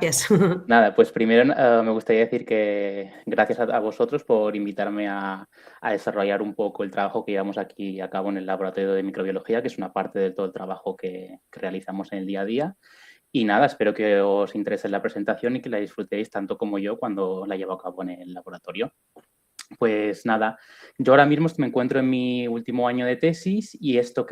Gracias. Nada, pues primero me gustaría decir que gracias a vosotros por invitarme a desarrollar un poco el trabajo que llevamos aquí a cabo en el laboratorio de microbiología, que es una parte de todo el trabajo que realizamos en el día a día. Y nada, espero que os interese la presentación y que la disfrutéis tanto como yo cuando la llevo a cabo en el laboratorio. Pues nada, yo ahora mismo me encuentro en mi último año de tesis y esta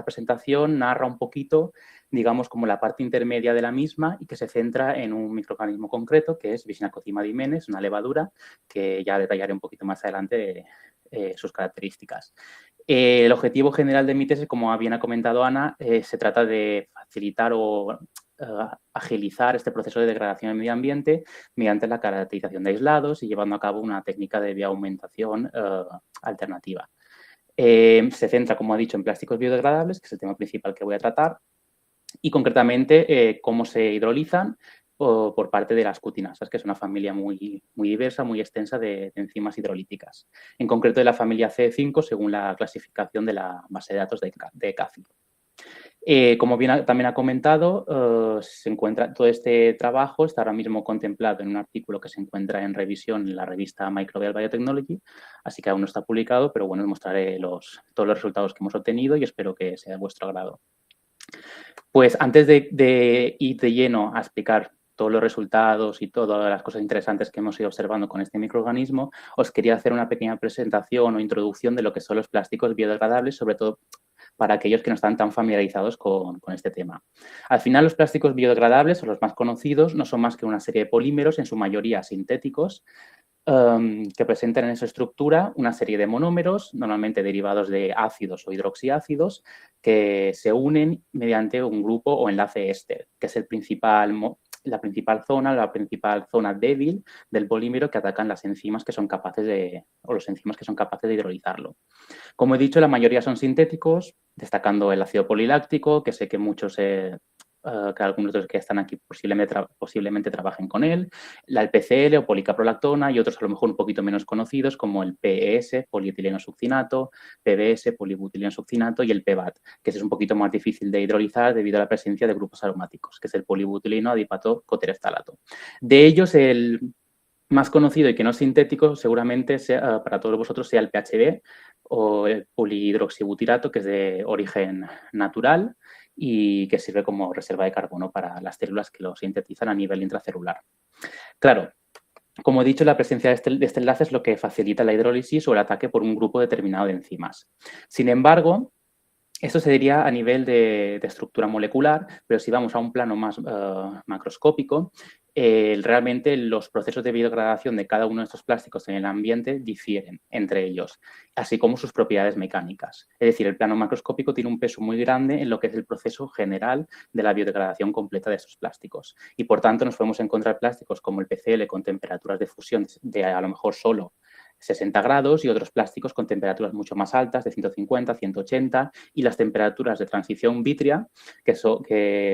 presentación narra un poquito, digamos, como la parte intermedia de la misma y que se centra en un microorganismo concreto que es Vishinacotima dimenes, una levadura que ya detallaré un poquito más adelante sus características. El objetivo general de mi tesis, como bien ha comentado Ana, se trata de facilitar o agilizar este proceso de degradación del medio ambiente mediante la caracterización de aislados y llevando a cabo una técnica de bioaumentación alternativa. Se centra, como ha dicho, en plásticos biodegradables, que es el tema principal que voy a tratar, y concretamente cómo se hidrolizan por parte de las cutinasas, que es una familia muy diversa, muy extensa de enzimas hidrolíticas. En concreto de la familia C5, según la clasificación de la base de datos de CAFI. Como bien también ha comentado, se encuentra todo este trabajo está ahora mismo contemplado en un artículo que se encuentra en revisión en la revista Microbial Biotechnology, así que aún no está publicado, pero bueno, os mostraré todos los resultados que hemos obtenido y espero que sea de vuestro agrado. Pues antes de ir de lleno a explicar todos los resultados y todas las cosas interesantes que hemos ido observando con este microorganismo, os quería hacer una pequeña presentación o introducción de lo que son los plásticos biodegradables, sobre todo para aquellos que no están tan familiarizados con este tema. Al final, los plásticos biodegradables, o los más conocidos, no son más que una serie de polímeros, en su mayoría sintéticos, que presentan en su estructura una serie de monómeros, normalmente derivados de ácidos o hidroxiácidos, que se unen mediante un grupo o enlace éster, que es la principal zona débil del polímero que atacan las enzimas que son capaces los enzimas que son capaces de hidrolizarlo. Como he dicho, la mayoría son sintéticos, destacando el ácido poliláctico, que sé que muchos, que algunos de los que están aquí posiblemente trabajen con él, el PCL o policaprolactona y otros a lo mejor un poquito menos conocidos como el PES, polietileno succinato, PBS, polibutileno succinato y el PBAT, que ese es un poquito más difícil de hidrolizar debido a la presencia de grupos aromáticos, que es el polibutileno adipato cotereftalato. De ellos, el más conocido y que no es sintético seguramente sea, para todos vosotros sea el PHB o el polihidroxibutirato, que es de origen natural y que sirve como reserva de carbono para las células que lo sintetizan a nivel intracelular. Claro, como he dicho, la presencia de este enlace es lo que facilita la hidrólisis o el ataque por un grupo determinado de enzimas. Sin embargo, esto se diría a nivel de estructura molecular, pero si vamos a un plano más macroscópico, realmente los procesos de biodegradación de cada uno de estos plásticos en el ambiente difieren entre ellos, así como sus propiedades mecánicas. Es decir, el plano macroscópico tiene un peso muy grande en lo que es el proceso general de la biodegradación completa de estos plásticos. Y por tanto nos podemos encontrar plásticos como el PCL con temperaturas de fusión de a lo mejor solo 60 grados y otros plásticos con temperaturas mucho más altas, de 150, 180, y las temperaturas de transición vítrea, que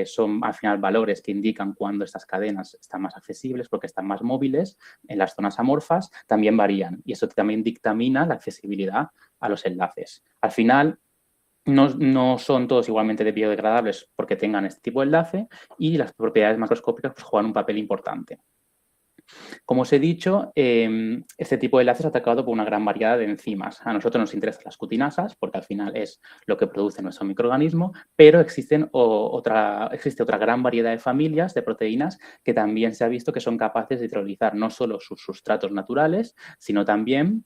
son al final valores que indican cuando estas cadenas están más accesibles porque están más móviles en las zonas amorfas, también varían. Y eso también dictamina la accesibilidad a los enlaces. Al final, no son todos igualmente biodegradables porque tengan este tipo de enlace y las propiedades macroscópicas pues, juegan un papel importante. Como os he dicho, este tipo de enlace es atacado por una gran variedad de enzimas. A nosotros nos interesan las cutinasas porque al final es lo que produce nuestro microorganismo, pero existe otra gran variedad de familias de proteínas que también se ha visto que son capaces de hidrolizar no solo sus sustratos naturales, sino también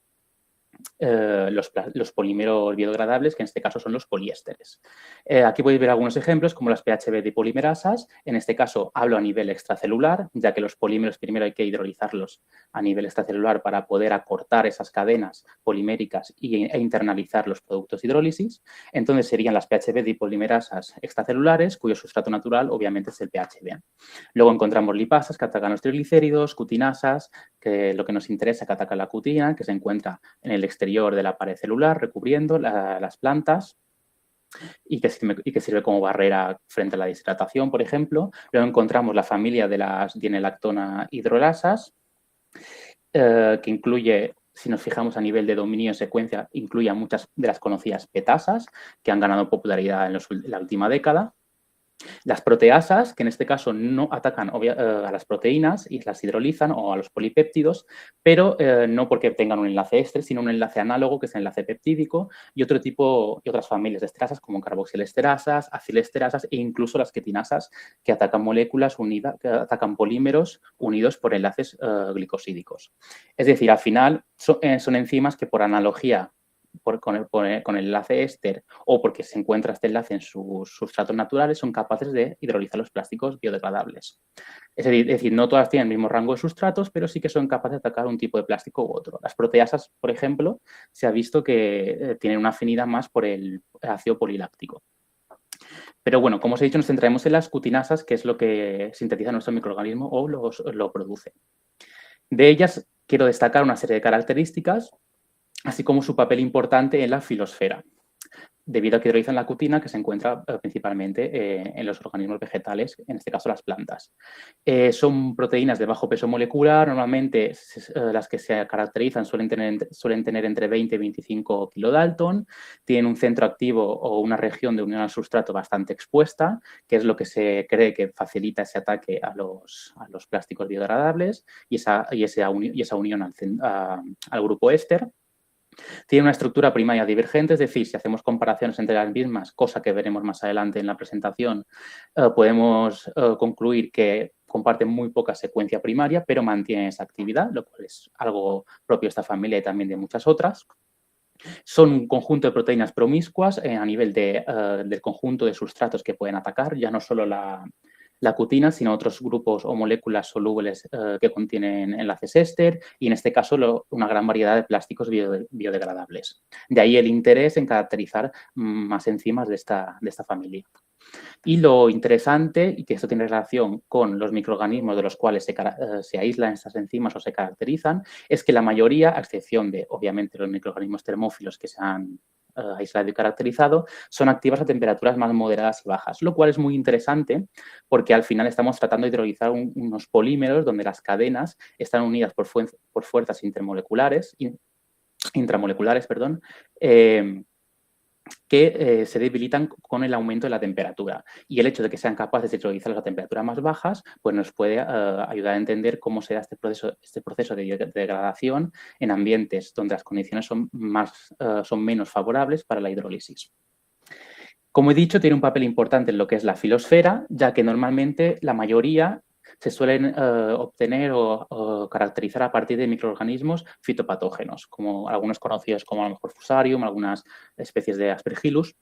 los polímeros biodegradables, que en este caso son los poliésteres. Aquí podéis ver algunos ejemplos, como las PHB dipolimerasas. En este caso hablo a nivel extracelular, ya que los polímeros primero hay que hidrolizarlos a nivel extracelular para poder acortar esas cadenas poliméricas e internalizar los productos de hidrólisis. Entonces serían las PHB dipolimerasas extracelulares, cuyo sustrato natural obviamente es el PHB. Luego encontramos lipasas que atacan los triglicéridos, cutinasas, que lo que nos interesa que ataca la cutina, que se encuentra en el exterior de la pared celular, recubriendo las plantas y que sirve como barrera frente a la deshidratación, por ejemplo. Luego encontramos la familia de las dienelactona hidrolasas, que incluye, si nos fijamos a nivel de dominio de secuencia, incluye a muchas de las conocidas petasas que han ganado popularidad en la última década. Las proteasas, que en este caso no atacan a las proteínas y las hidrolizan o a los polipéptidos, pero no porque tengan un enlace éster, sino un enlace análogo, que es el enlace peptídico, y otras familias de esterasas como carboxilesterasas, acilesterasas e incluso las ketinasas, que atacan moléculas unidas, que atacan polímeros unidos por enlaces glicosídicos. Es decir, al final son enzimas que por analogía con el enlace éster o porque se encuentra este enlace en sus sustratos naturales, son capaces de hidrolizar los plásticos biodegradables. Es decir, no todas tienen el mismo rango de sustratos, pero sí que son capaces de atacar un tipo de plástico u otro. Las proteasas, por ejemplo, se ha visto que tienen una afinidad más por el ácido poliláctico. Pero bueno, como os he dicho, nos centraremos en las cutinasas, que es lo que sintetiza nuestro microorganismo o lo produce. De ellas quiero destacar una serie de características, así como su papel importante en la filosfera, debido a que hidrolizan la cutina, que se encuentra principalmente en los organismos vegetales, en este caso las plantas. Son proteínas de bajo peso molecular, normalmente las que se caracterizan suelen tener entre 20 y 25 kilodalton, tienen un centro activo o una región de unión al sustrato bastante expuesta, que es lo que se cree que facilita ese ataque a los plásticos biodegradables y esa unión al grupo éster. Tiene una estructura primaria divergente, es decir, si hacemos comparaciones entre las mismas, cosa que veremos más adelante en la presentación, podemos concluir que comparten muy poca secuencia primaria, pero mantienen esa actividad, lo cual es algo propio de esta familia y también de muchas otras. Son un conjunto de proteínas promiscuas a nivel del conjunto de sustratos que pueden atacar, ya no solo la cutina, sino otros grupos o moléculas solubles que contienen enlaces éster y, en este caso, una gran variedad de plásticos biodegradables. De ahí el interés en caracterizar más enzimas de esta familia. Y lo interesante, y que esto tiene relación con los microorganismos de los cuales se aíslan estas enzimas o se caracterizan, es que la mayoría, a excepción de, obviamente, los microorganismos termófilos que se han aislado y caracterizado, son activas a temperaturas más moderadas y bajas, lo cual es muy interesante porque al final estamos tratando de hidrolizar unos polímeros donde las cadenas están unidas por fuerzas intramoleculares, que se debilitan con el aumento de la temperatura. Y el hecho de que sean capaces de hidrolizarlos a temperaturas más bajas, pues nos puede ayudar a entender cómo será este proceso de degradación en ambientes donde las condiciones son menos favorables para la hidrólisis. Como he dicho, tiene un papel importante en lo que es la filosfera, ya que normalmente la mayoría se suelen obtener o caracterizar a partir de microorganismos fitopatógenos, como algunos conocidos como a lo mejor Fusarium, algunas especies de Aspergillus.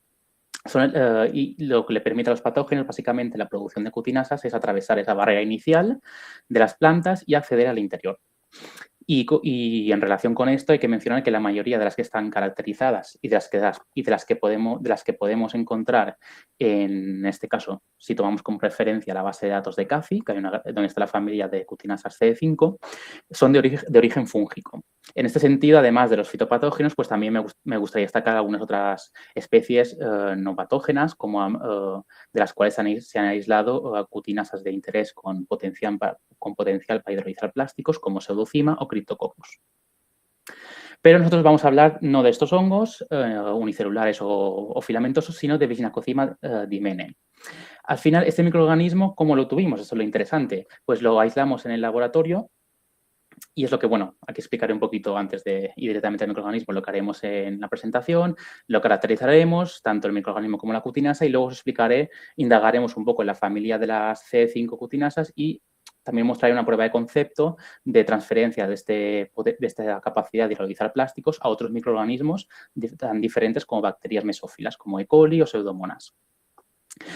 Y lo que le permite a los patógenos, básicamente, la producción de cutinasas es atravesar esa barrera inicial de las plantas y acceder al interior. Y en relación con esto hay que mencionar que la mayoría de las que están caracterizadas y de las que podemos encontrar, en este caso, si tomamos como referencia la base de datos de CAFI, donde está la familia de cutinasas CD5, son de origen fúngico. En este sentido, además de los fitopatógenos, pues también me gustaría destacar algunas otras especies no patógenas, de las cuales se han aislado cutinasas de interés con potencial para hidrolizar plásticos, como Pseudocima o Cryptococcus. Pero nosotros vamos a hablar no de estos hongos unicelulares o filamentosos, sino de Visnacocima dimene. Al final, este microorganismo, ¿cómo lo tuvimos? Eso es lo interesante. Pues lo aislamos en el laboratorio y es lo que, bueno, aquí explicaré un poquito antes de ir directamente al microorganismo, lo que haremos en la presentación, lo caracterizaremos, tanto el microorganismo como la cutinasa, y luego os indagaremos un poco en la familia de las C5 cutinasas y también mostraré una prueba de concepto de transferencia de esta capacidad de hidrolizar plásticos a otros microorganismos tan diferentes como bacterias mesófilas, como E. coli o Pseudomonas.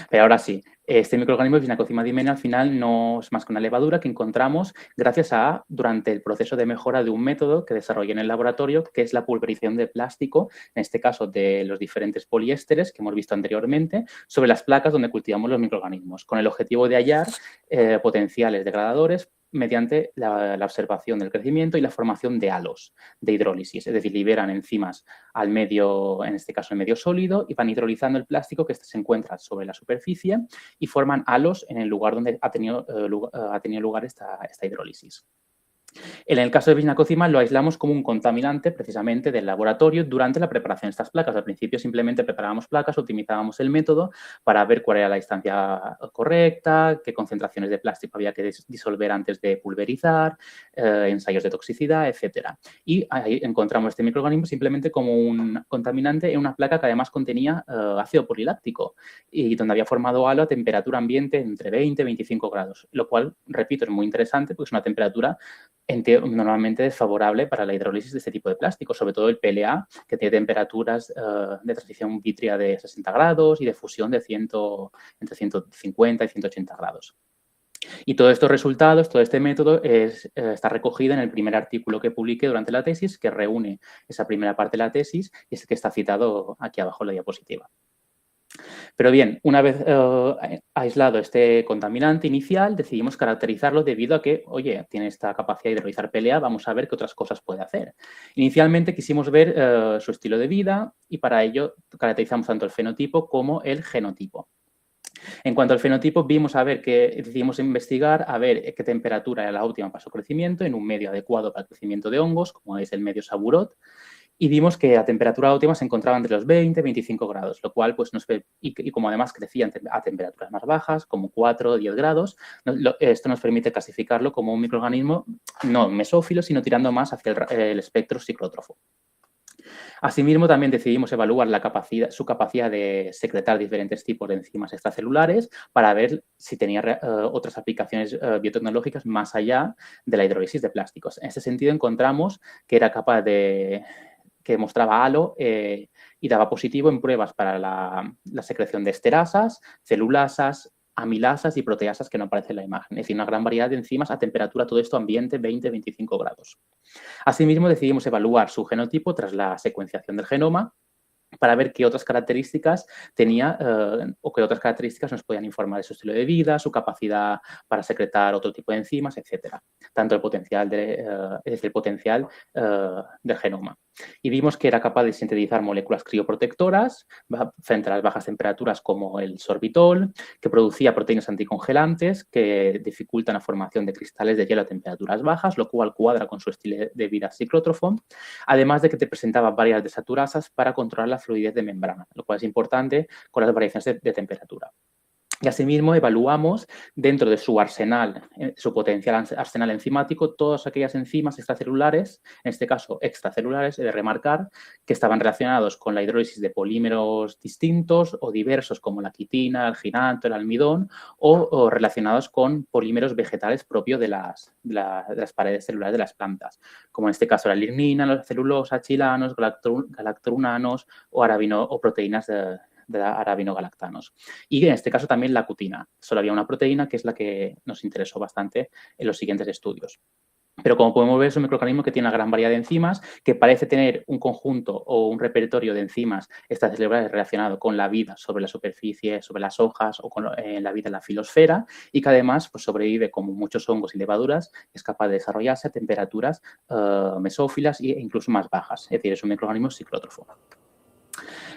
Pero ahora sí, este microorganismo, Visnacocima dimene, al final no es más que una levadura que encontramos durante el proceso de mejora de un método que desarrollé en el laboratorio, que es la pulverización de plástico, en este caso de los diferentes poliésteres que hemos visto anteriormente, sobre las placas donde cultivamos los microorganismos, con el objetivo de hallar potenciales degradadores mediante la observación del crecimiento y la formación de halos de hidrólisis, es decir, liberan enzimas al medio, en este caso el medio sólido, y van hidrolizando el plástico que se encuentra sobre la superficie y forman halos en el lugar donde ha tenido lugar esta hidrólisis. En el caso de Bisnacozima lo aislamos como un contaminante precisamente del laboratorio durante la preparación de estas placas. Al principio simplemente preparábamos placas, optimizábamos el método para ver cuál era la distancia correcta, qué concentraciones de plástico había que disolver antes de pulverizar, ensayos de toxicidad, etcétera. Y ahí encontramos este microorganismo simplemente como un contaminante en una placa que además contenía ácido poliláctico y donde había formado halo a temperatura ambiente entre 20 y 25 grados, lo cual, repito, es muy interesante porque es una temperatura normalmente desfavorable para la hidrólisis de este tipo de plásticos, sobre todo el PLA, que tiene temperaturas de transición vítrea de 60 grados y de fusión de entre 150 y 180 grados. Y todos estos resultados, todo este método está recogido en el primer artículo que publiqué durante la tesis, que reúne esa primera parte de la tesis y es que está citado aquí abajo en la diapositiva. Pero bien, una vez aislado este contaminante inicial, decidimos caracterizarlo debido a que, oye, tiene esta capacidad de hidrolizar PLA, vamos a ver qué otras cosas puede hacer. Inicialmente quisimos ver su estilo de vida y para ello caracterizamos tanto el fenotipo como el genotipo. En cuanto al fenotipo, decidimos investigar a ver qué temperatura era la óptima para su crecimiento en un medio adecuado para el crecimiento de hongos, como es el medio Saburot, y vimos que a temperatura óptima se encontraba entre los 20 y 25 grados, lo cual, pues, y como además crecía a temperaturas más bajas, como 4 o 10 grados, esto nos permite clasificarlo como un microorganismo no mesófilo, sino tirando más hacia el espectro ciclótrofo. Asimismo, también decidimos evaluar su capacidad de secretar diferentes tipos de enzimas extracelulares para ver si tenía otras aplicaciones biotecnológicas más allá de la hidrólisis de plásticos. En ese sentido, encontramos que era capaz que mostraba halo y daba positivo en pruebas para la secreción de esterasas, celulasas, amilasas y proteasas que no aparecen en la imagen. Es decir, una gran variedad de enzimas a temperatura, todo esto ambiente, 20-25 grados. Asimismo, decidimos evaluar su genotipo tras la secuenciación del genoma para ver qué otras características tenía o qué otras características nos podían informar de su estilo de vida, su capacidad para secretar otro tipo de enzimas, etcétera. Tanto el potencial, del genoma. Y vimos que era capaz de sintetizar moléculas crioprotectoras frente a las bajas temperaturas como el sorbitol, que producía proteínas anticongelantes que dificultan la formación de cristales de hielo a temperaturas bajas, lo cual cuadra con su estilo de vida ciclótrofo, además de que te presentaba varias desaturasas para controlar la fluidez de membrana, lo cual es importante con las variaciones de temperatura. Y asimismo evaluamos dentro de su arsenal, su potencial arsenal enzimático, todas aquellas enzimas extracelulares, en este caso extracelulares, he de remarcar, que estaban relacionados con la hidrólisis de polímeros distintos o diversos como la quitina, el alginato, el almidón o relacionados con polímeros vegetales propios de las paredes celulares de las plantas, como en este caso la lignina, la celulosa, chilanos, galactorunanos o proteínas de arabinogalactanos. Y en este caso también la cutina. Solo había una proteína que es la que nos interesó bastante en los siguientes estudios. Pero como podemos ver, es un microorganismo que tiene una gran variedad de enzimas, que parece tener un conjunto o un repertorio de enzimas extracelulares relacionado con la vida sobre la superficie, sobre las hojas o con la vida en la filosfera y que además pues, sobrevive como muchos hongos y levaduras, es capaz de desarrollarse a temperaturas mesófilas e incluso más bajas. Es decir, es un microorganismo ciclótrofo.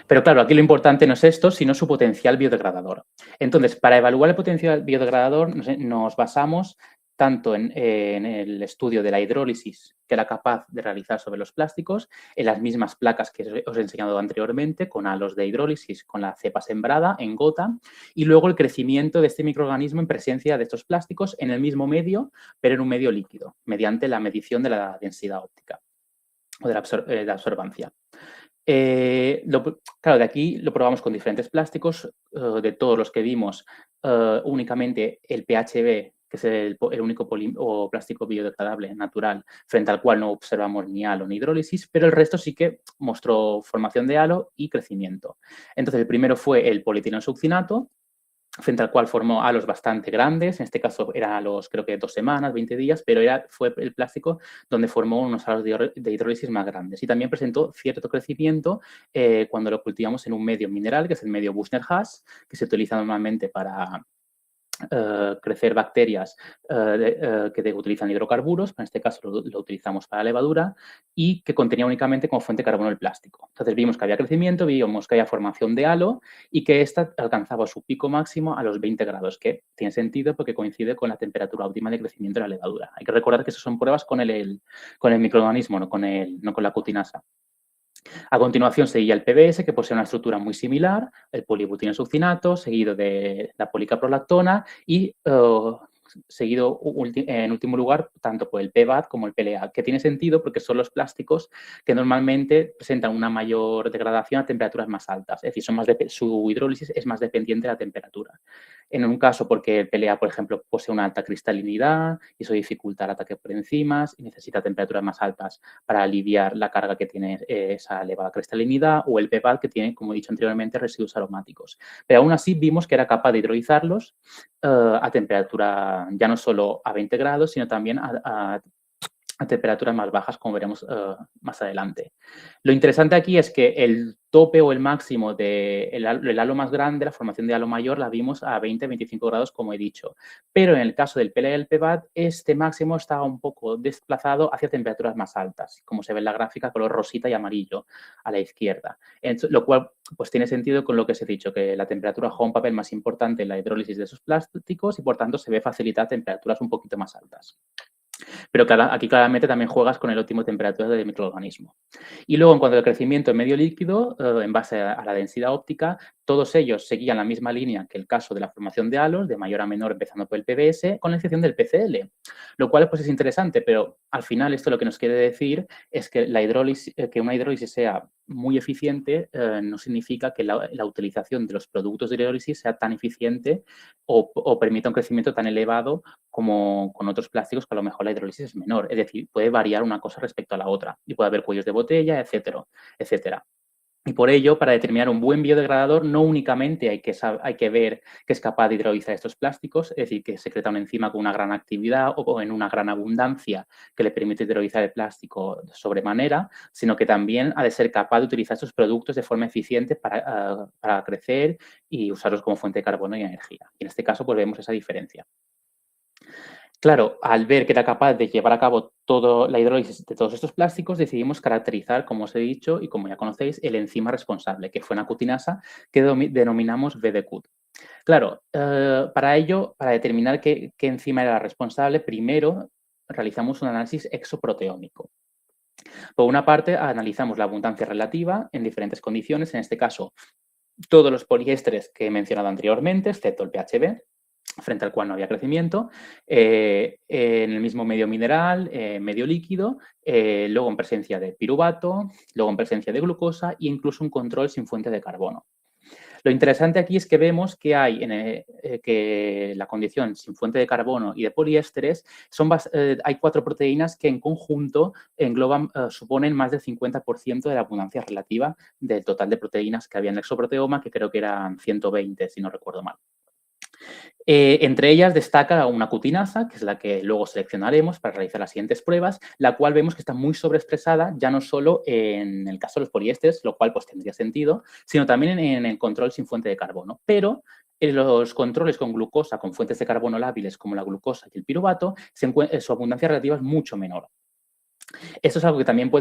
Pero claro, aquí lo importante no es esto, sino su potencial biodegradador. Entonces, para evaluar el potencial biodegradador nos basamos tanto en el estudio de la hidrólisis que era capaz de realizar sobre los plásticos, en las mismas placas que os he enseñado anteriormente, con halos de hidrólisis, con la cepa sembrada en gota, y luego el crecimiento de este microorganismo en presencia de estos plásticos en el mismo medio, pero en un medio líquido, mediante la medición de la densidad óptica o de la absorbancia. Claro, de aquí lo probamos con diferentes plásticos, de todos los que vimos, únicamente el PHB, que es el único plástico biodegradable natural, frente al cual no observamos ni halo ni hidrólisis, pero el resto sí que mostró formación de halo y crecimiento. Entonces, el primero fue el polietilenosuccinato, frente al cual formó halos bastante grandes, en este caso eran halos creo que 2 semanas, 20 días, pero fue el plástico donde formó unos halos de hidrólisis más grandes y también presentó cierto crecimiento cuando lo cultivamos en un medio mineral, que es el medio Buchner-Haas, que se utiliza normalmente para crecer bacterias que utilizan hidrocarburos, en este caso lo utilizamos para levadura, y que contenía únicamente como fuente de carbono el plástico. Entonces vimos que había crecimiento, vimos que había formación de halo y que ésta alcanzaba su pico máximo a los 20 grados, que tiene sentido porque coincide con la temperatura óptima de crecimiento de la levadura. Hay que recordar que esas son pruebas con el microorganismo, no con la cutinasa. A continuación seguía el PBS, que posee una estructura muy similar, el polibutinosuccinato, seguido de la policaprolactona y seguido en último lugar tanto por el PBAT como el PLA, que tiene sentido porque son los plásticos que normalmente presentan una mayor degradación a temperaturas más altas, es decir, su hidrólisis es más dependiente de la temperatura. En un caso porque el PLA, por ejemplo, posee una alta cristalinidad y eso dificulta el ataque por enzimas y necesita temperaturas más altas para aliviar la carga que tiene esa elevada cristalinidad, o el PBAT, que tiene, como he dicho anteriormente, residuos aromáticos. Pero aún así vimos que era capaz de hidrolizarlos a temperatura ya no solo a 20 grados, sino también a temperaturas más bajas, como veremos más adelante. Lo interesante aquí es que el tope o el máximo del halo más grande, la formación de halo mayor, la vimos a 20-25 grados, como he dicho. Pero en el caso del PLA y el PBAT, este máximo estaba un poco desplazado hacia temperaturas más altas, como se ve en la gráfica, color rosita y amarillo a la izquierda. Lo cual pues tiene sentido con lo que os he dicho, que la temperatura juega un papel más importante en la hidrólisis de esos plásticos y, por tanto, se ve facilitada a temperaturas un poquito más altas. Pero aquí claramente también juegas con el óptimo temperatura del microorganismo. Y luego, en cuanto al crecimiento en medio líquido, en base a la densidad óptica, todos ellos seguían la misma línea que el caso de la formación de halos, de mayor a menor, empezando por el PBS, con la excepción del PCl, lo cual pues, es interesante, pero al final esto lo que nos quiere decir es que que una hidrólisis sea muy eficiente no significa que la utilización de los productos de hidrólisis sea tan eficiente o permita un crecimiento tan elevado como con otros plásticos que a lo mejor la hidrólisis es menor. Es decir, puede variar una cosa respecto a la otra y puede haber cuellos de botella, etcétera, etcétera. Y por ello, para determinar un buen biodegradador, no únicamente hay que ver que es capaz de hidrolizar estos plásticos, es decir, que secreta una enzima con una gran actividad o en una gran abundancia que le permite hidrolizar el plástico de sobremanera, sino que también ha de ser capaz de utilizar estos productos de forma eficiente para crecer y usarlos como fuente de carbono y energía. Y en este caso, pues vemos esa diferencia. Claro, al ver que era capaz de llevar a cabo toda la hidrólisis de todos estos plásticos, decidimos caracterizar, como os he dicho y como ya conocéis, el enzima responsable, que fue una cutinasa que denominamos VDCUT. Claro, para ello, para determinar qué enzima era la responsable, primero realizamos un análisis exoproteómico. Por una parte, analizamos la abundancia relativa en diferentes condiciones, en este caso, todos los poliésteres que he mencionado anteriormente, excepto el PHB, frente al cual no había crecimiento, en el mismo medio mineral, medio líquido, luego en presencia de piruvato, luego en presencia de glucosa e incluso un control sin fuente de carbono. Lo interesante aquí es que vemos que hay que la condición sin fuente de carbono y de poliésteres hay 4 proteínas que en conjunto suponen más del 50% de la abundancia relativa del total de proteínas que había en el exoproteoma, que creo que eran 120, si no recuerdo mal. Entre ellas destaca una cutinasa, que es la que luego seleccionaremos para realizar las siguientes pruebas, la cual vemos que está muy sobreexpresada, ya no solo en el caso de los poliésteres, lo cual pues tendría sentido, sino también en el control sin fuente de carbono. Pero en los controles con glucosa, con fuentes de carbono lábiles como la glucosa y el piruvato, su abundancia relativa es mucho menor. Esto es algo que también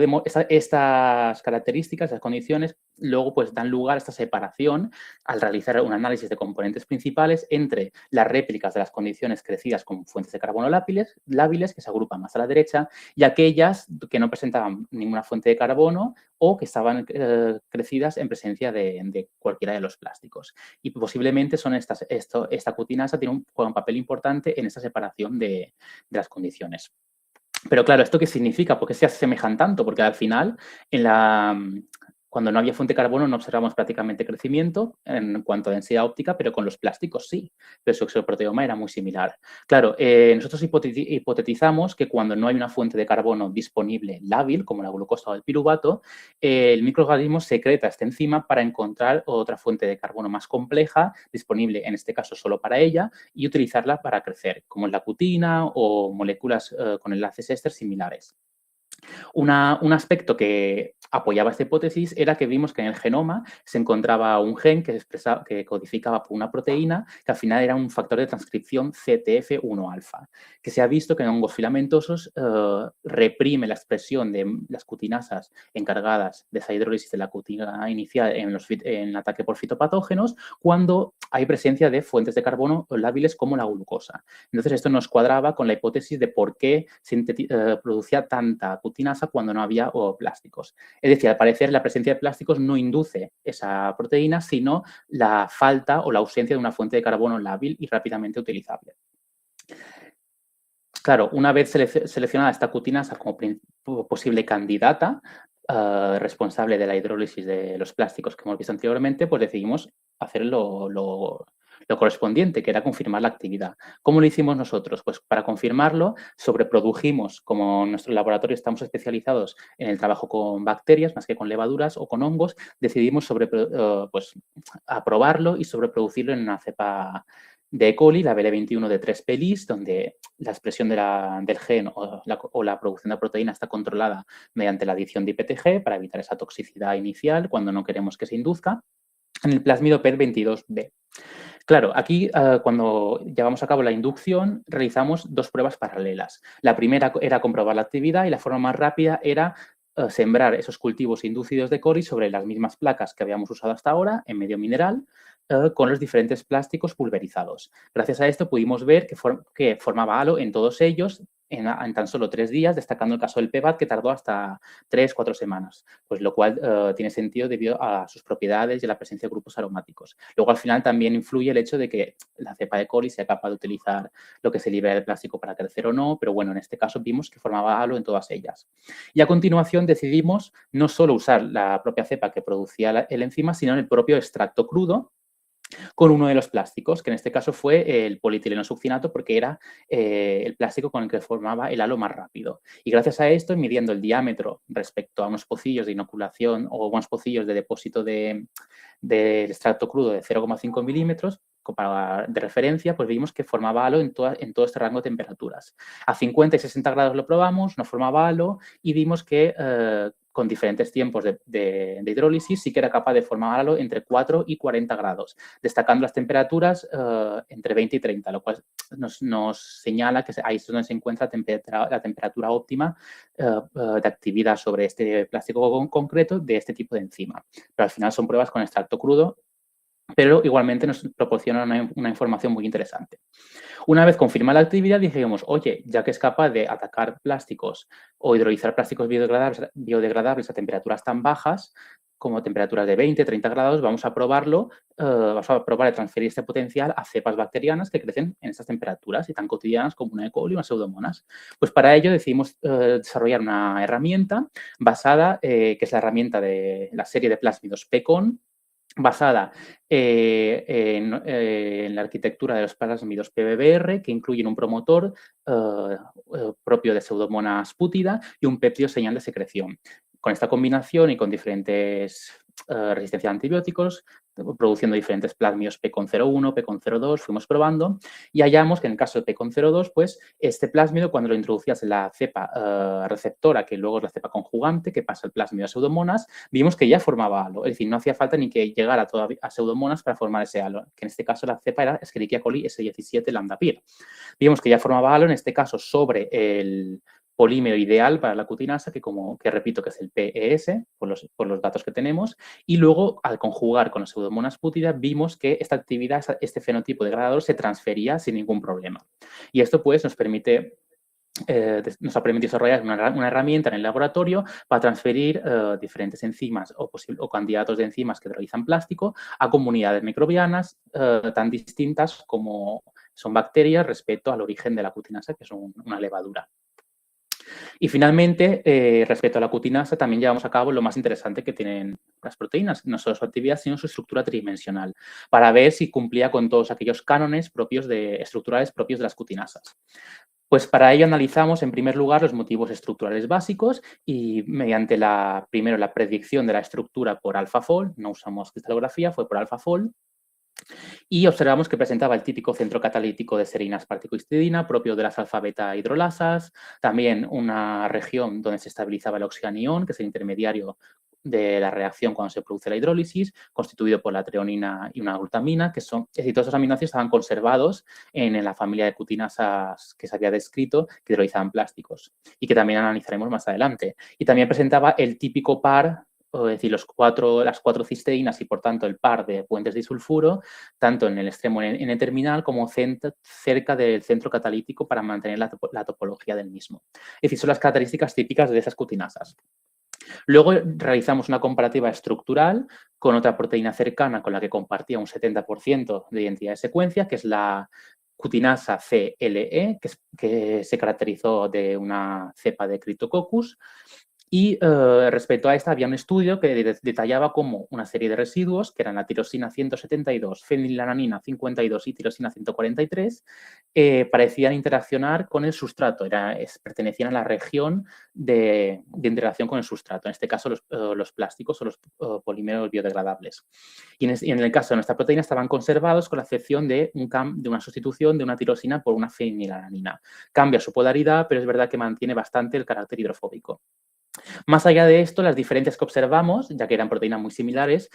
estas características, estas condiciones, luego pues dan lugar a esta separación al realizar un análisis de componentes principales entre las réplicas de las condiciones crecidas con fuentes de carbono lábiles, que se agrupan más a la derecha, y aquellas que no presentaban ninguna fuente de carbono o que estaban crecidas en presencia de cualquiera de los plásticos. Y posiblemente esta cutinasa juega un papel importante en esta separación de las condiciones. Pero claro, ¿esto qué significa? ¿Por qué se asemejan tanto? Porque al final, cuando no había fuente de carbono no observamos prácticamente crecimiento en cuanto a densidad óptica, pero con los plásticos sí. Pero su exoproteoma era muy similar. Claro, nosotros hipotetizamos que cuando no hay una fuente de carbono disponible lábil, como la glucosa o el piruvato, el microorganismo secreta esta enzima para encontrar otra fuente de carbono más compleja, disponible en este caso solo para ella, y utilizarla para crecer, como es la cutina o moléculas con enlaces éster similares. Un aspecto que apoyaba esta hipótesis era que vimos que en el genoma se encontraba un gen que codificaba por una proteína que al final era un factor de transcripción CTF1-alfa, que se ha visto que en hongos filamentosos reprime la expresión de las cutinasas encargadas de esa hidrólisis de la cutina inicial en el ataque por fitopatógenos cuando hay presencia de fuentes de carbono lábiles como la glucosa. Entonces, esto nos cuadraba con la hipótesis de por qué producía tanta cutinasa cuando no había plásticos. Es decir, al parecer la presencia de plásticos no induce esa proteína, sino la falta o la ausencia de una fuente de carbono lábil y rápidamente utilizable. Claro, una vez seleccionada esta cutinasa como posible candidata responsable de la hidrólisis de los plásticos que hemos visto anteriormente, pues decidimos hacer lo correspondiente, que era confirmar la actividad. ¿Cómo lo hicimos nosotros? Pues para confirmarlo, sobreprodujimos, como en nuestro laboratorio estamos especializados en el trabajo con bacterias más que con levaduras o con hongos, decidimos pues, aprobarlo y sobreproducirlo en una cepa de E. coli, la BL21 de 3 pelis, donde la expresión del gen o la producción de proteína está controlada mediante la adición de IPTG para evitar esa toxicidad inicial cuando no queremos que se induzca, en el plásmido PER22B. Claro, aquí cuando llevamos a cabo la inducción realizamos dos pruebas paralelas. La primera era comprobar la actividad y la forma más rápida era sembrar esos cultivos inducidos de coli sobre las mismas placas que habíamos usado hasta ahora en medio mineral con los diferentes plásticos pulverizados. Gracias a esto pudimos ver que formaba halo en todos ellos en tan solo 3 días, destacando el caso del PBAT que tardó hasta 3-4 semanas, pues lo cual tiene sentido debido a sus propiedades y a la presencia de grupos aromáticos. Luego, al final, también influye el hecho de que la cepa de coli sea capaz de utilizar lo que se libera del plástico para crecer o no, pero bueno, en este caso vimos que formaba halo en todas ellas. Y a continuación decidimos no solo usar la propia cepa que producía el enzima, sino el propio extracto crudo, con uno de los plásticos, que en este caso fue el polietileno succinato, porque era el plástico con el que formaba el halo más rápido. Y gracias a esto, midiendo el diámetro respecto a unos pocillos de inoculación o unos pocillos de depósito del extracto crudo de 0,5 milímetros, de referencia, pues vimos que formaba halo en todo este rango de temperaturas. A 50 y 60 grados lo probamos, no formaba halo y vimos que con diferentes tiempos de hidrólisis sí que era capaz de formar halo entre 4 y 40 grados, destacando las temperaturas entre 20 y 30, lo cual nos señala que ahí es donde se encuentra la temperatura óptima de actividad sobre este plástico concreto de este tipo de enzima. Pero al final son pruebas con extracto crudo, pero igualmente nos proporcionan una información muy interesante. Una vez confirmada la actividad, dijimos, oye, ya que es capaz de atacar plásticos o hidrolizar plásticos biodegradables a temperaturas tan bajas, como temperaturas de 20, 30 grados, vamos a probarlo, vamos a probar de transferir este potencial a cepas bacterianas que crecen en estas temperaturas y tan cotidianas como una E. coli o una pseudomonas. Pues para ello decidimos desarrollar una herramienta basada, que es la herramienta de la serie de plásmidos PECON, basada en la arquitectura de los plásmidos PBBR, que incluyen un promotor propio de Pseudomonas putida y un péptido señal de secreción. Con esta combinación y con diferentes resistencia a antibióticos, produciendo diferentes plásmidos PCON01, PCON02, fuimos probando y hallamos que en el caso de PCON02, pues este plásmido cuando lo introducías en la cepa receptora, que luego es la cepa conjugante, que pasa el plásmido a pseudomonas, vimos que ya formaba halo, es decir, no hacía falta ni que llegara todavía a pseudomonas para formar ese halo, que en este caso la cepa era Escherichia coli S17 lambda-pir. Vimos que ya formaba halo, en este caso sobre el polímero ideal para la cutinasa, que repito que es el PES, por los datos que tenemos, y luego al conjugar con la pseudomonas putida vimos que esta actividad, este fenotipo degradador se transfería sin ningún problema. Y esto pues nos ha permitido desarrollar una herramienta en el laboratorio para transferir diferentes enzimas o candidatos de enzimas que realizan plástico a comunidades microbianas tan distintas como son bacterias respecto al origen de la cutinasa, que es una levadura. Y finalmente, respecto a la cutinasa, también llevamos a cabo lo más interesante que tienen las proteínas, no solo su actividad, sino su estructura tridimensional, para ver si cumplía con todos aquellos cánones estructurales propios de las cutinasas. Pues para ello analizamos, en primer lugar, los motivos estructurales básicos y mediante primero la predicción de la estructura por AlphaFold, no usamos cristalografía, fue por AlphaFold, Y observamos que presentaba el típico centro catalítico de serina asparticohistidina, propio de las alfa-beta hidrolasas, también una región donde se estabilizaba el oxidanión, que es el intermediario de la reacción cuando se produce la hidrólisis, constituido por la treonina y una glutamina, que son, es decir, todos esos aminoácidos estaban conservados en la familia de cutinasas que se había descrito, que hidrolizaban plásticos y que también analizaremos más adelante. Y también presentaba el típico par, es decir, las cuatro cisteínas y, por tanto, el par de puentes disulfuro, tanto en el extremo N-terminal como cerca del centro catalítico para mantener la topología del mismo. Es decir, son las características típicas de esas cutinasas. Luego realizamos una comparativa estructural con otra proteína cercana con la que compartía un 70% de identidad de secuencia, que es la cutinasa CLE, que se caracterizó de una cepa de Cryptococcus. Y respecto a esta había un estudio que detallaba cómo una serie de residuos, que eran la tirosina 172, fenilalanina 52 y tirosina 143, parecían interaccionar con el sustrato, pertenecían a la región de interacción con el sustrato, en este caso los plásticos o los polímeros biodegradables. Y en el caso de nuestra proteína estaban conservados con la excepción de una sustitución de una tirosina por una fenilalanina. Cambia su polaridad, pero es verdad que mantiene bastante el carácter hidrofóbico. Más allá de esto, las diferencias que observamos, ya que eran proteínas muy similares,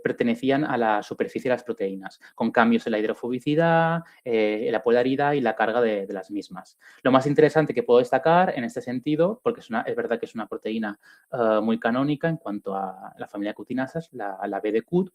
pertenecían a la superficie de las proteínas, con cambios en la hidrofobicidad, en la polaridad y la carga de las mismas. Lo más interesante que puedo destacar en este sentido, porque es verdad que es una proteína muy canónica en cuanto a la familia de cutinasas, la B de CUT,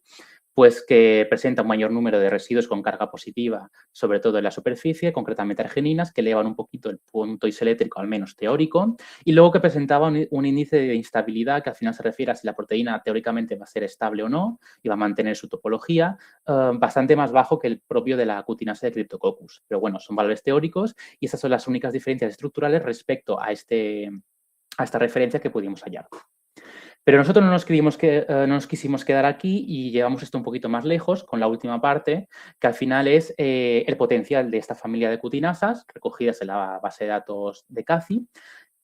pues que presenta un mayor número de residuos con carga positiva, sobre todo en la superficie, concretamente argininas, que elevan un poquito el punto isoeléctrico, al menos teórico, y luego que presentaba un índice de instabilidad que al final se refiere a si la proteína teóricamente va a ser estable o no y va a mantener su topología, bastante más bajo que el propio de la cutinasa de Cryptococcus. Pero bueno, son valores teóricos y esas son las únicas diferencias estructurales respecto a esta referencia que pudimos hallar. Pero nosotros no nos quisimos quedar aquí y llevamos esto un poquito más lejos con la última parte, que al final es el potencial de esta familia de cutinasas recogidas en la base de datos de CACI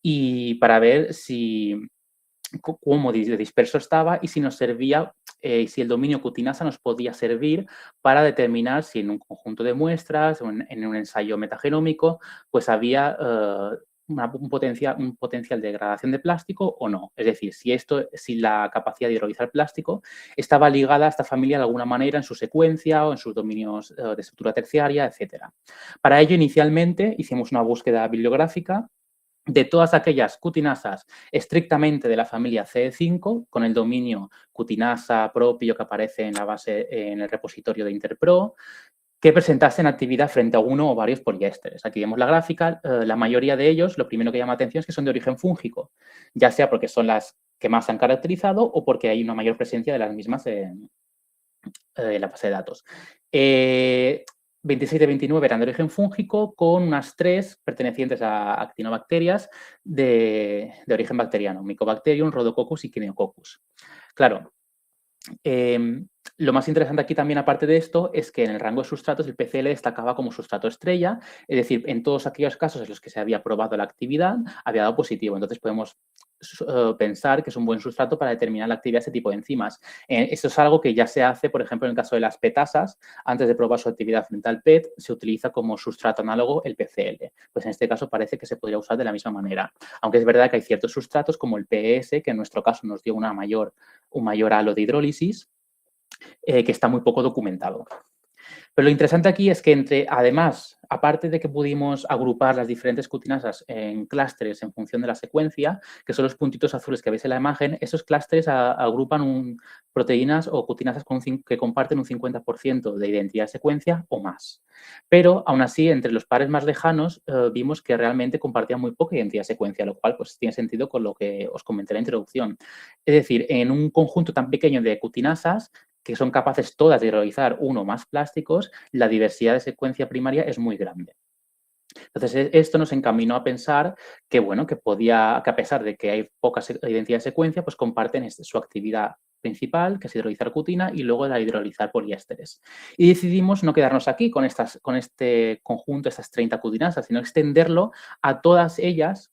y para ver cómo de disperso estaba y si nos servía, si el dominio cutinasa nos podía servir para determinar si en un conjunto de muestras o en un ensayo metagenómico, pues había un potencial de degradación de plástico o no. Es decir, si la capacidad de hidrolizar plástico estaba ligada a esta familia de alguna manera en su secuencia o en sus dominios de estructura terciaria, etcétera. Para ello, inicialmente, hicimos una búsqueda bibliográfica de todas aquellas cutinasas estrictamente de la familia CE5, con el dominio cutinasa propio que aparece en la base, en el repositorio de Interpro, que presentasen actividad frente a uno o varios poliésteres. Aquí vemos la gráfica, la mayoría de ellos, lo primero que llama atención es que son de origen fúngico, ya sea porque son las que más se han caracterizado o porque hay una mayor presencia de las mismas en la base de datos. 26 de 29 eran de origen fúngico, con unas 3 pertenecientes a actinobacterias de origen bacteriano, Mycobacterium, Rhodococcus y Quiniococcus. Claro, lo más interesante aquí también, aparte de esto, es que en el rango de sustratos el PCL destacaba como sustrato estrella, es decir, en todos aquellos casos en los que se había probado la actividad, había dado positivo. Entonces podemos pensar que es un buen sustrato para determinar la actividad de este tipo de enzimas. Esto es algo que ya se hace, por ejemplo, en el caso de las petasas, antes de probar su actividad frente al PET, se utiliza como sustrato análogo el PCL. Pues en este caso parece que se podría usar de la misma manera. Aunque es verdad que hay ciertos sustratos, como el PES, que en nuestro caso nos dio un mayor halo de hidrólisis, que está muy poco documentado. Pero lo interesante aquí es que además, aparte de que pudimos agrupar las diferentes cutinasas en clústeres en función de la secuencia, que son los puntitos azules que veis en la imagen, esos clústeres agrupan proteínas o cutinasas que comparten un 50% de identidad de secuencia o más. Pero, aún así, entre los pares más lejanos, vimos que realmente compartían muy poca identidad de secuencia, lo cual pues, tiene sentido con lo que os comenté en la introducción. Es decir, en un conjunto tan pequeño de cutinasas, que son capaces todas de realizar uno o más plásticos, la diversidad de secuencia primaria es muy grande. Entonces, esto nos encaminó a pensar que, bueno, que a pesar de que hay poca identidad de secuencia, pues comparten su actividad principal, que es hidrolizar cutina, y luego la hidrolizar poliésteres. Y decidimos no quedarnos aquí con este conjunto, estas 30 cutinasas, sino extenderlo a todas ellas,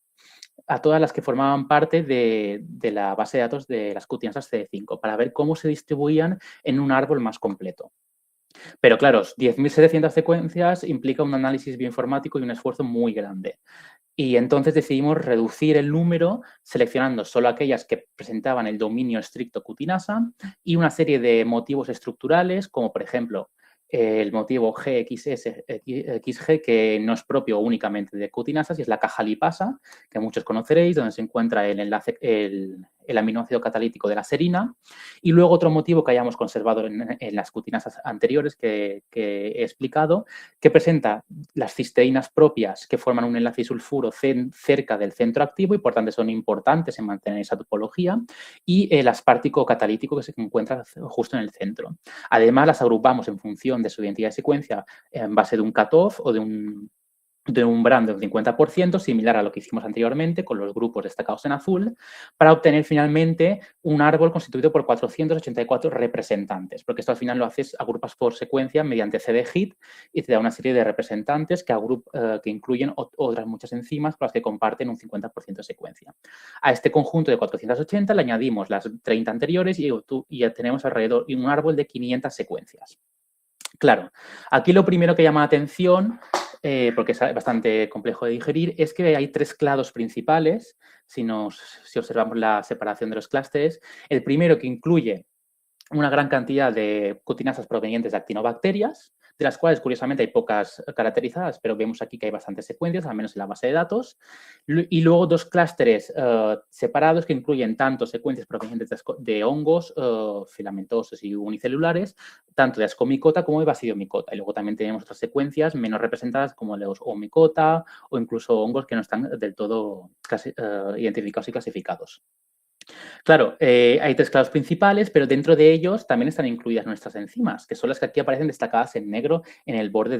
a todas las que formaban parte de la base de datos de las cutinasas CD5, para ver cómo se distribuían en un árbol más completo. Pero claro, 10.700 secuencias implica un análisis bioinformático y un esfuerzo muy grande. Y entonces decidimos reducir el número seleccionando solo aquellas que presentaban el dominio estricto cutinasa y una serie de motivos estructurales, como por ejemplo el motivo GXS-XG, que no es propio únicamente de cutinasas, y es la caja lipasa, que muchos conoceréis, donde se encuentra el enlace, el aminoácido catalítico de la serina. Y luego otro motivo que hayamos conservado en las cutinasas anteriores que he explicado, que presenta las cisteínas propias que forman un enlace sulfuro cerca del centro activo y por tanto son importantes en mantener esa topología, y el aspartico catalítico que se encuentra justo en el centro. Además, las agrupamos en función de su identidad de secuencia en base de un cutoff o de un brand de un 50%, similar a lo que hicimos anteriormente con los grupos destacados en azul, para obtener finalmente un árbol constituido por 484 representantes, porque esto al final lo haces, agrupas por secuencia mediante CD-HIT y te da una serie de representantes que incluyen otras muchas enzimas con las que comparten un 50% de secuencia. A este conjunto de 480 le añadimos las 30 anteriores y ya tenemos alrededor un árbol de 500 secuencias. Claro, aquí lo primero que llama la atención, porque es bastante complejo de digerir, es que hay 3 clados principales, si observamos la separación de los clústeres. El primero, que incluye una gran cantidad de cutinasas provenientes de actinobacterias, de las cuales curiosamente hay pocas caracterizadas, pero vemos aquí que hay bastantes secuencias, al menos en la base de datos. Y luego 2 clústeres separados que incluyen tanto secuencias provenientes de hongos filamentosos y unicelulares, tanto de ascomicota como de basidiomicota. Y luego también tenemos otras secuencias menos representadas como los omicota o incluso hongos que no están del todo identificados y clasificados. Claro, hay 3 clados principales, pero dentro de ellos también están incluidas nuestras enzimas, que son las que aquí aparecen destacadas en negro en el borde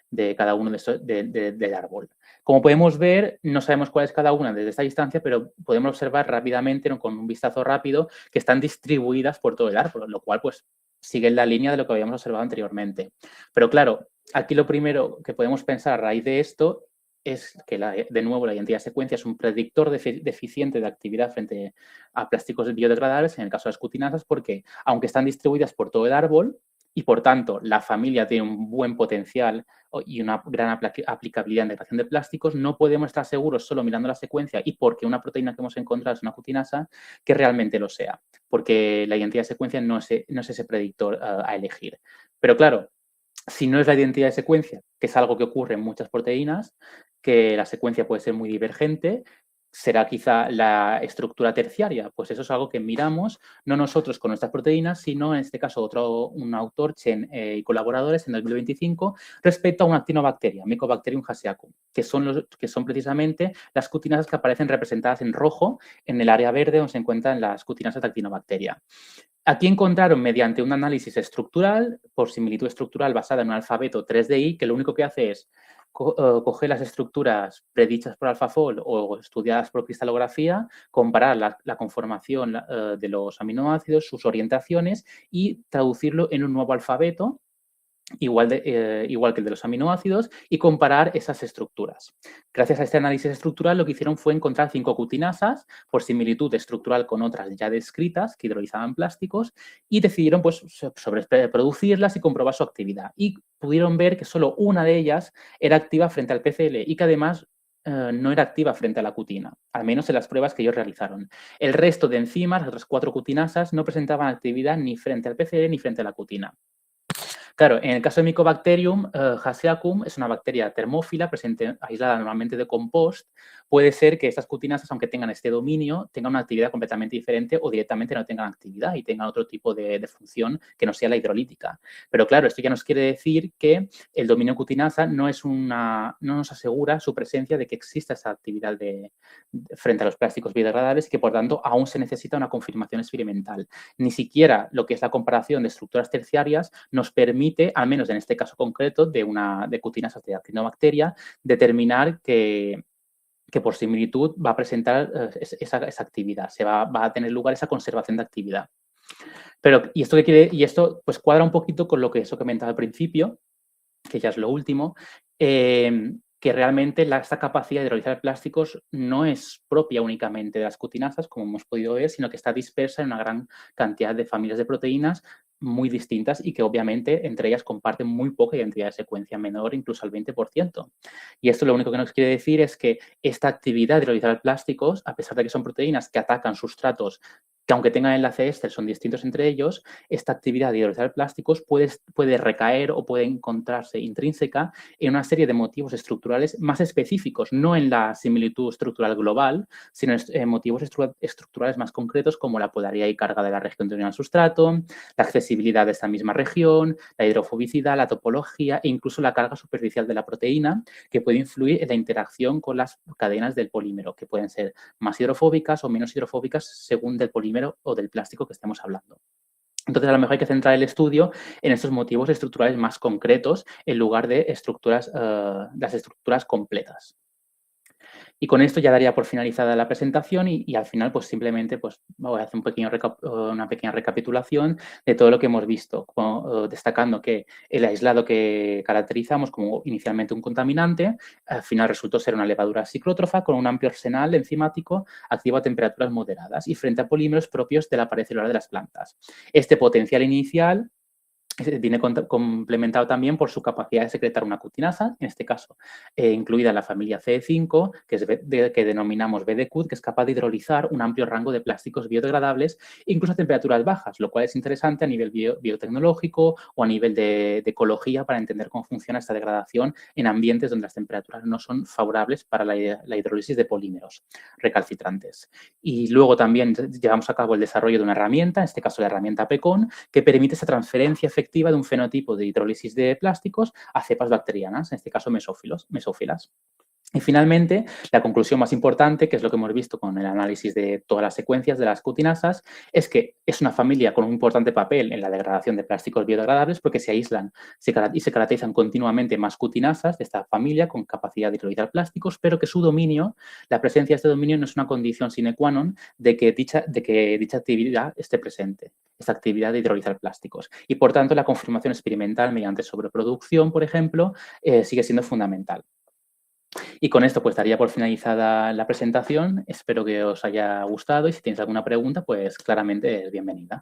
de cada uno del árbol. Como podemos ver, no sabemos cuál es cada una desde esta distancia, pero podemos observar rápidamente, ¿no?, con un vistazo rápido, que están distribuidas por todo el árbol, lo cual pues sigue en la línea de lo que habíamos observado anteriormente. Pero claro, aquí lo primero que podemos pensar a raíz de esto es que, de nuevo, la identidad de secuencia es un predictor deficiente de actividad frente a plásticos biodegradables, en el caso de las cutinasas, porque aunque están distribuidas por todo el árbol y por tanto la familia tiene un buen potencial y una gran aplicabilidad en la creación de plásticos, no podemos estar seguros solo mirando la secuencia y porque una proteína que hemos encontrado es una cutinasa que realmente lo sea, porque la identidad de secuencia no es ese predictor a elegir. Pero claro, si no es la identidad de secuencia, que es algo que ocurre en muchas proteínas, que la secuencia puede ser muy divergente, será quizá la estructura terciaria. Pues eso es algo que miramos, no nosotros con nuestras proteínas, sino en este caso un autor, Chen y colaboradores en 2025, respecto a una actinobacteria, Mycobacterium haseacum, que son precisamente las cutinasas que aparecen representadas en rojo en el área verde donde se encuentran las cutinasas de actinobacteria. Aquí encontraron, mediante un análisis estructural, por similitud estructural basada en un alfabeto 3DI, que lo único que hace es coger las estructuras predichas por AlphaFold o estudiadas por cristalografía, comparar la conformación de los aminoácidos, sus orientaciones y traducirlo en un nuevo alfabeto igual que el de los aminoácidos, y comparar esas estructuras. Gracias a este análisis estructural, lo que hicieron fue encontrar 5 cutinasas por similitud estructural con otras ya descritas que hidrolizaban plásticos y decidieron pues, sobreproducirlas y comprobar su actividad. Y pudieron ver que solo una de ellas era activa frente al PCL y que además no era activa frente a la cutina, al menos en las pruebas que ellos realizaron. El resto de enzimas, las otras 4 cutinasas, no presentaban actividad ni frente al PCL ni frente a la cutina. Claro, en el caso de Mycobacterium haseacum es una bacteria termófila presente aislada normalmente de compost. Puede ser que estas cutinasas, aunque tengan este dominio, tengan una actividad completamente diferente o directamente no tengan actividad y tengan otro tipo de función que no sea la hidrolítica. Pero claro, esto ya nos quiere decir que el dominio cutinasa no nos asegura su presencia de que exista esa actividad frente a los plásticos biodegradables y que por tanto aún se necesita una confirmación experimental. Ni siquiera lo que es la comparación de estructuras terciarias nos permite, al menos en este caso concreto de cutinasas de actinobacteria, determinar que por similitud va a presentar esa actividad, va a tener lugar esa conservación de actividad. ¿Y esto pues cuadra un poquito con lo que eso comentaba al principio, que ya es lo último, que realmente esta capacidad de hidrolizar plásticos no es propia únicamente de las cutinasas, como hemos podido ver, sino que está dispersa en una gran cantidad de familias de proteínas muy distintas y que obviamente entre ellas comparten muy poca identidad de secuencia, menor incluso al 20%. Y esto lo único que nos quiere decir es que esta actividad de hidrolizar plásticos, a pesar de que son proteínas que atacan sustratos que aunque tengan enlace éster son distintos entre ellos, esta actividad de hidrolizar plásticos puede recaer o puede encontrarse intrínseca en una serie de motivos estructurales más específicos, no en la similitud estructural global, sino en motivos estructurales más concretos como la polaridad y carga de la región de unión al sustrato, la accesibilidad de esta misma región, la hidrofobicidad, la topología e incluso la carga superficial de la proteína, que puede influir en la interacción con las cadenas del polímero, que pueden ser más hidrofóbicas o menos hidrofóbicas según del polímero o del plástico que estemos hablando. Entonces, a lo mejor hay que centrar el estudio en estos motivos estructurales más concretos en lugar de las estructuras completas. Y con esto ya daría por finalizada la presentación y al final, pues simplemente pues, voy a hacer una pequeña recapitulación de todo lo que hemos visto, destacando que el aislado que caracterizamos como inicialmente un contaminante, al final resultó ser una levadura ciclótrofa con un amplio arsenal enzimático activo a temperaturas moderadas y frente a polímeros propios de la pared celular de las plantas. Este potencial inicial viene complementado también por su capacidad de secretar una cutinasa, en este caso incluida la familia CE5, que denominamos BDCUT, que es capaz de hidrolizar un amplio rango de plásticos biodegradables, incluso a temperaturas bajas, lo cual es interesante a nivel biotecnológico o a nivel de ecología para entender cómo funciona esta degradación en ambientes donde las temperaturas no son favorables para la hidrólisis de polímeros recalcitrantes. Y luego también llevamos a cabo el desarrollo de una herramienta, en este caso la herramienta PECON, que permite esa transferencia efectiva de un fenotipo de hidrólisis de plásticos a cepas bacterianas, en este caso mesófilas. Y finalmente, la conclusión más importante, que es lo que hemos visto con el análisis de todas las secuencias de las cutinasas, es que es una familia con un importante papel en la degradación de plásticos biodegradables porque se aíslan y se caracterizan continuamente más cutinasas de esta familia con capacidad de hidrolizar plásticos, pero que su dominio, la presencia de este dominio no es una condición sine qua non de que dicha actividad esté presente, esta actividad de hidrolizar plásticos. Y por tanto, la confirmación experimental mediante sobreproducción, por ejemplo, sigue siendo fundamental. Y con esto pues daría por finalizada la presentación. Espero que os haya gustado y si tienes alguna pregunta, pues claramente es bienvenida.